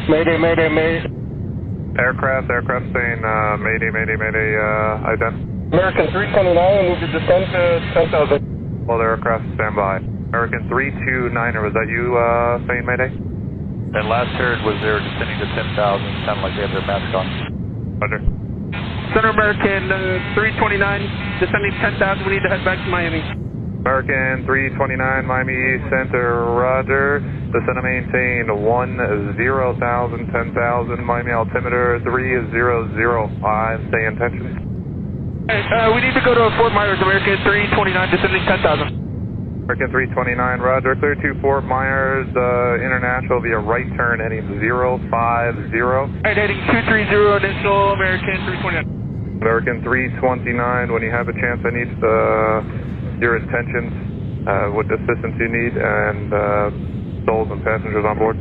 Mayday, mayday, mayday. Aircraft saying mayday, mayday, mayday, ident. American 329, I need to descend to 10,000. All the aircraft stand by. American 329er, was that you saying mayday? That last heard was they're descending to 10,000, sounded like they have their mask on. Roger. Center American 329, descending 10,000, we need to head back to Miami. American 329, Miami Center, roger. Descend and maintain 10,000, 10,000, Miami altimeter 3005, stay in tension. We need to go to Fort Myers, American 329, descending 10,000. American 329, roger. Clear to Fort Myers International via right turn heading 050. Alright, heading 230 initial, American 329. American 329, when you have a chance, I need your intentions, what assistance you need, and souls and passengers on board.